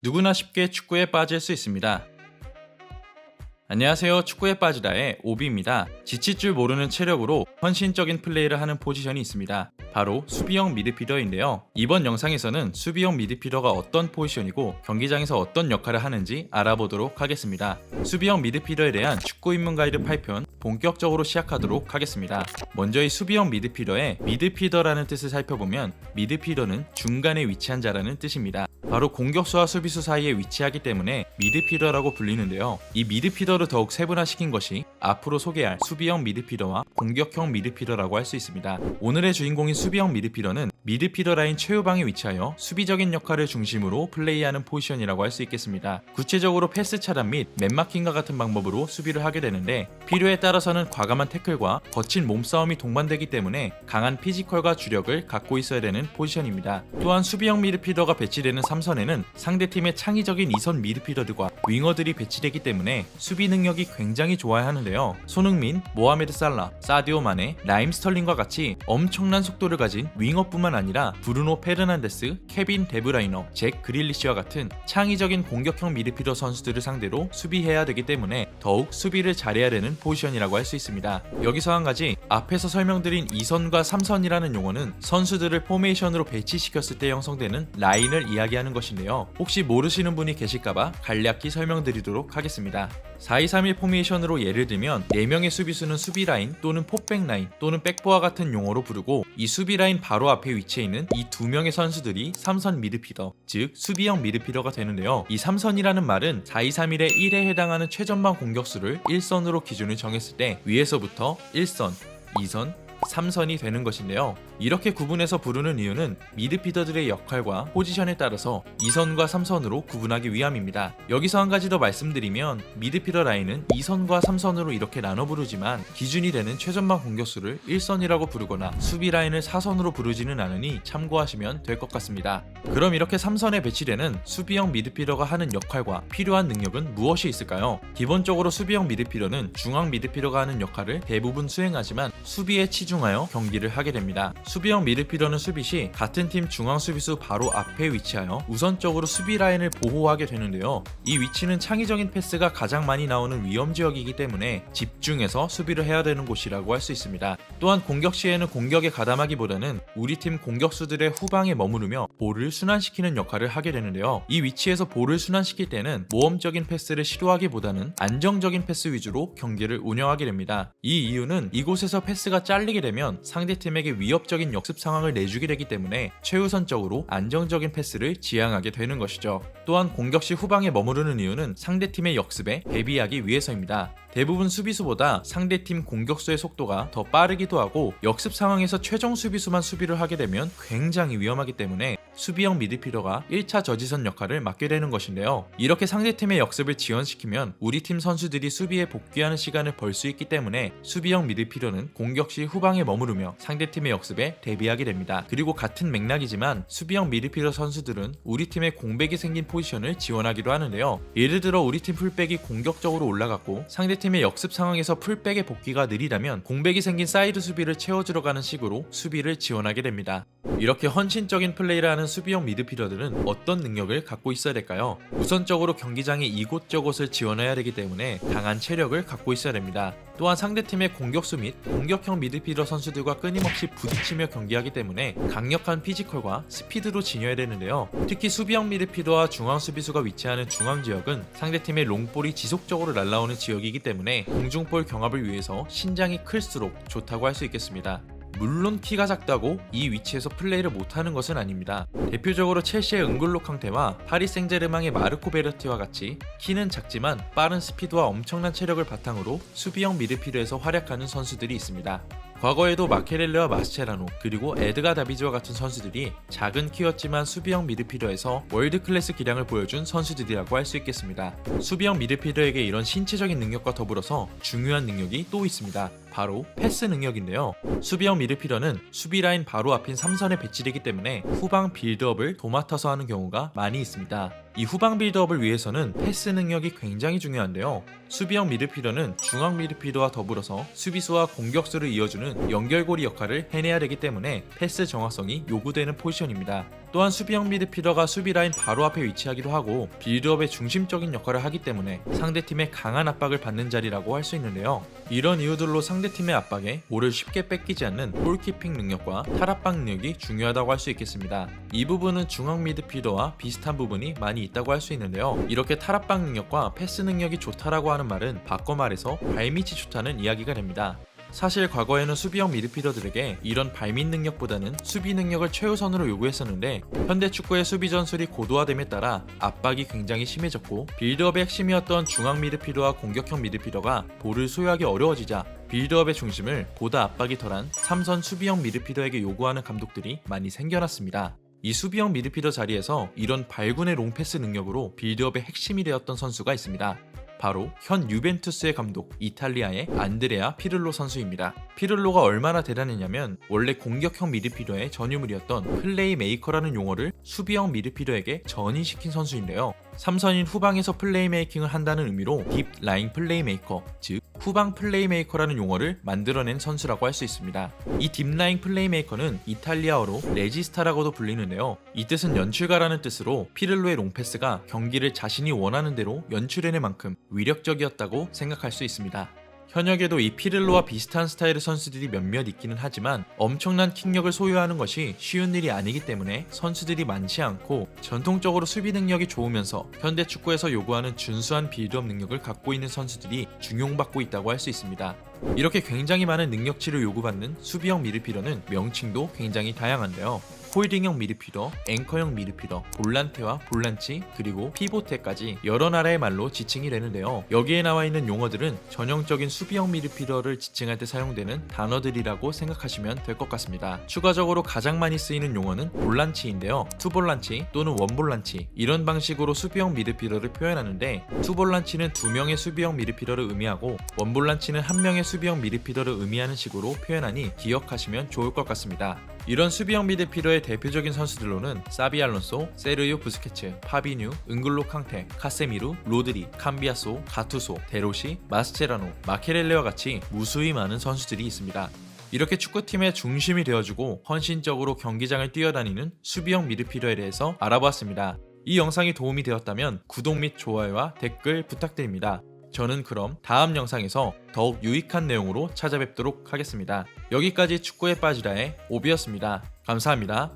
누구나 쉽게 축구에 빠질 수 있습니다. 안녕하세요. 축구에 빠지다의 오비입니다. 지칠 줄 모르는 체력으로 헌신적인 플레이를 하는 포지션이 있습니다. 바로 수비형 미드필더인데요. 이번 영상에서는 수비형 미드필더가 어떤 포지션이고 경기장에서 어떤 역할을 하는지 알아보도록 하겠습니다. 수비형 미드필더에 대한 축구 입문 가이드 8편 본격적으로 시작하도록 하겠습니다. 먼저 이 수비형 미드필더의 미드필더라는 뜻을 살펴보면 미드필더는 중간에 위치한 자라는 뜻입니다. 바로 공격수와 수비수 사이에 위치하기 때문에 미드필더라고 불리는데요. 이 미드필더를 더욱 세분화시킨 것이 앞으로 소개할 수비형 미드필더와 공격형 미드필더라고 할 수 있습니다. 오늘의 주인공인 수비형 미드필더는 미드필더 라인 최후방에 위치하여 수비적인 역할을 중심으로 플레이하는 포지션이라고 할 수 있겠습니다. 구체적으로 패스 차단 및 맨마킹과 같은 방법으로 수비를 하게 되는데 필요에 따라서는 과감한 태클과 거친 몸싸움이 동반되기 때문에 강한 피지컬과 주력을 갖고 있어야 되는 포지션입니다. 또한 수비형 미드필더가 배치되는 3선에는 상대팀의 창의적인 2선 미드필더들과 윙어들이 배치되기 때문에 수비 능력이 굉장히 좋아야 하는데요. 손흥민, 모하메드 살라, 사디오 마네, 라임 스털링과 같이 엄청난 속도를 가진 윙어뿐만 아니라 브루노 페르난데스, 케빈 데브라이너, 잭 그릴리시와 같은 창의적인 공격형 미드필더 선수들을 상대로 수비해야 되기 때문에 더욱 수비를 잘해야 되는 포지션이라고 할 수 있습니다. 여기서 한 가지, 앞에서 설명드린 2선과 3선이라는 용어는 선수들을 포메이션으로 배치시켰을 때 형성되는 라인을 이야기하는 것인데요. 혹시 모르시는 분이 계실까봐 간략히 설명드리도록 하겠습니다. 4-2-3-1 포메이션으로 예를 들면 4명의 수비수는 수비라인 또는 포백라인 또는 백포와 같은 용어로 부르고 이 수비라인 바로 앞에 위치해 있는 이 2명의 선수들이 3선 미드필더, 즉 수비형 미드필더가 되는데요. 이 3선이라는 말은 4-2-3-1의 1에 해당하는 최전방 공격수를 1선으로 기준을 정했을 때 위에서부터 1선, 2선, 3선이 되는 것인데요. 이렇게 구분해서 부르는 이유는 미드필더들의 역할과 포지션에 따라서 2선과 3선으로 구분하기 위함입니다. 여기서 한 가지 더 말씀드리면 미드필더 라인은 2선과 3선으로 이렇게 나눠 부르지만 기준이 되는 최전방 공격수를 1선이라고 부르거나 수비 라인을 4선으로 부르지는 않으니 참고하시면 될 것 같습니다. 그럼 이렇게 3선에 배치되는 수비형 미드필더가 하는 역할과 필요한 능력은 무엇이 있을까요? 기본적으로 수비형 미드필더는 중앙 미드필더가 하는 역할을 대부분 수행하지만 수비에 치중하여 경기를 하게 됩니다. 수비형 미드필더는 수비 시 같은 팀 중앙 수비수 바로 앞에 위치하여 우선적으로 수비 라인을 보호하게 되는데요. 이 위치는 창의적인 패스가 가장 많이 나오는 위험 지역이기 때문에 집중해서 수비를 해야 되는 곳이라고 할 수 있습니다. 또한 공격 시에는 공격에 가담하기보다는 우리 팀 공격수들의 후방에 머무르며 볼을 순환시키는 역할을 하게 되는데요. 이 위치에서 볼을 순환시킬 때는 모험적인 패스를 시도하기보다는 안정적인 패스 위주로 경기를 운영하게 됩니다. 이 이유는 이곳에서 패스가 잘리게 되면 상대팀에게 위협적인 역습 상황을 내주게 되기 때문에 최우선적으로 안정적인 패스를 지향하게 되는 것이죠. 또한 공격 시 후방에 머무르는 이유는 상대팀의 역습에 대비하기 위해서입니다. 대부분 수비수보다 상대팀 공격수의 속도가 더 빠르기도 하고 역습 상황에서 최종 수비수만 수비를 하게 되면 굉장히 위험하기 때문에 수비형 미드필더가 1차 저지선 역할을 맡게 되는 것인데요. 이렇게 상대팀의 역습을 지연시키면 우리 팀 선수들이 수비에 복귀하는 시간을 벌 수 있기 때문에 수비형 미드필더는 공격 시 후방에 머무르며 상대팀의 역습에 대비하게 됩니다. 그리고 같은 맥락이지만 수비형 미드필더 선수들은 우리 팀에 공백이 생긴 포지션을 지원하기도 하는데요. 예를 들어 우리 팀 풀백이 공격적으로 올라갔고 상대팀의 역습 상황에서 풀백의 복귀가 느리다면 공백이 생긴 사이드 수비를 채워주러 가는 식으로 수비를 지원하게 됩니다. 이렇게 헌신적인 플레이를 하는 수비형 미드필더들은 어떤 능력을 갖고 있어야 될까요? 우선적으로 경기장의 이곳저곳을 지원해야 되기 때문에 강한 체력을 갖고 있어야 됩니다. 또한 상대팀의 공격수 및 공격형 미드필더 선수들과 끊임없이 부딪히며 경기하기 때문에 강력한 피지컬과 스피드도 지녀야 되는데요. 특히 수비형 미드필더와 중앙 수비수가 위치하는 중앙 지역은 상대팀의 롱볼이 지속적으로 날아오는 지역이기 때문에 공중볼 경합을 위해서 신장이 클수록 좋다고 할 수 있겠습니다. 물론 키가 작다고 이 위치에서 플레이를 못하는 것은 아닙니다. 대표적으로 첼시의 은골로 캉테와 파리 생제르맹의 마르코 베르티와 같이 키는 작지만 빠른 스피드와 엄청난 체력을 바탕으로 수비형 미드필더에서 활약하는 선수들이 있습니다. 과거에도 마케렐레와 마스체라노 그리고 에드가 다비즈와 같은 선수들이 작은 키였지만 수비형 미드필더에서 월드클래스 기량을 보여준 선수들이라고 할 수 있겠습니다. 수비형 미드필더에게 이런 신체적인 능력과 더불어서 중요한 능력이 또 있습니다. 바로 패스 능력인데요. 수비형 미드필더는 수비라인 바로 앞인 3선에 배치되기 때문에 후방 빌드업을 도맡아서 하는 경우가 많이 있습니다. 이 후방 빌드업을 위해서는 패스 능력이 굉장히 중요한데요. 수비형 미드필더는 중앙 미드필더와 더불어서 수비수와 공격수를 이어주는 연결고리 역할을 해내야 되기 때문에 패스 정확성이 요구되는 포지션입니다. 또한 수비형 미드필더가 수비 라인 바로 앞에 위치하기도 하고 빌드업의 중심적인 역할을 하기 때문에 상대팀의 강한 압박을 받는 자리라고 할 수 있는데요. 이런 이유들로 상대팀의 압박에 볼을 쉽게 뺏기지 않는 볼키핑 능력과 탈압박 능력이 중요하다고 할 수 있겠습니다. 이 부분은 중앙 미드필더와 비슷한 부분이 많이 있다고 할 수 있는데요. 이렇게 탈압박 능력과 패스 능력이 좋다라고 하는 말은 바꿔 말해서 발밑이 좋다는 이야기가 됩니다. 사실 과거에는 수비형 미드필더들에게 이런 발밑 능력보다는 수비 능력을 최우선으로 요구했었는데 현대 축구의 수비 전술이 고도화됨에 따라 압박이 굉장히 심해졌고 빌드업의 핵심이었던 중앙 미드필더와 공격형 미드필더가 볼을 소유하기 어려워지자 빌드업의 중심을 보다 압박이 덜한 3선 수비형 미드필더에게 요구하는 감독들이 많이 생겨났습니다. 이 수비형 미드필더 자리에서 이런 발군의 롱패스 능력으로 빌드업의 핵심이 되었던 선수가 있습니다. 바로 현 유벤투스의 감독 이탈리아의 안드레아 피를로 선수입니다. 피를로가 얼마나 대단했냐면 원래 공격형 미드필더의 전유물이었던 플레이메이커라는 용어를 수비형 미드필더에게 전이시킨 선수인데요. 3선인 후방에서 플레이메이킹을 한다는 의미로 딥 라인 플레이메이커, 즉 후방 플레이메이커라는 용어를 만들어낸 선수라고 할 수 있습니다. 이 딥라인 플레이메이커는 이탈리아어로 레지스타라고도 불리는데요. 이 뜻은 연출가라는 뜻으로 피를로의 롱패스가 경기를 자신이 원하는 대로 연출해낼 만큼 위력적이었다고 생각할 수 있습니다. 현역에도 이 피를로와 비슷한 스타일의 선수들이 몇몇 있기는 하지만 엄청난 킥력을 소유하는 것이 쉬운 일이 아니기 때문에 선수들이 많지 않고 전통적으로 수비 능력이 좋으면서 현대 축구에서 요구하는 준수한 빌드업 능력을 갖고 있는 선수들이 중용받고 있다고 할 수 있습니다. 이렇게 굉장히 많은 능력치를 요구받는 수비형 미드필더는 명칭도 굉장히 다양한데요. 홀딩형 미드필더, 앵커형 미드필더, 볼란테와 볼란치, 그리고 피보테까지 여러 나라의 말로 지칭이 되는데요. 여기에 나와 있는 용어들은 전형적인 수비형 미드필더를 지칭할 때 사용되는 단어들이라고 생각하시면 될 것 같습니다. 추가적으로 가장 많이 쓰이는 용어는 볼란치인데요. 투볼란치 또는 원볼란치 이런 방식으로 수비형 미드필더를 표현하는데 투볼란치는 2명의 수비형 미드필더를 의미하고 원볼란치는 1명의 수비형 미드필더를 의미하는 식으로 표현하니 기억하시면 좋을 것 같습니다. 이런 수비형 미드필더의 대표적인 선수들로는 사비 알론소, 세르유 부스케츠, 파비뉴, 은글로 캉테, 카세미루, 로드리, 캄비아소, 가투소, 데로시, 마스체라노, 마케렐레와 같이 무수히 많은 선수들이 있습니다. 이렇게 축구팀의 중심이 되어주고 헌신적으로 경기장을 뛰어다니는 수비형 미드필더에 대해서 알아보았습니다. 이 영상이 도움이 되었다면 구독 및 좋아요와 댓글 부탁드립니다. 저는 그럼 다음 영상에서 더욱 유익한 내용으로 찾아뵙도록 하겠습니다. 여기까지 축구에 빠지라의 오비였습니다. 감사합니다.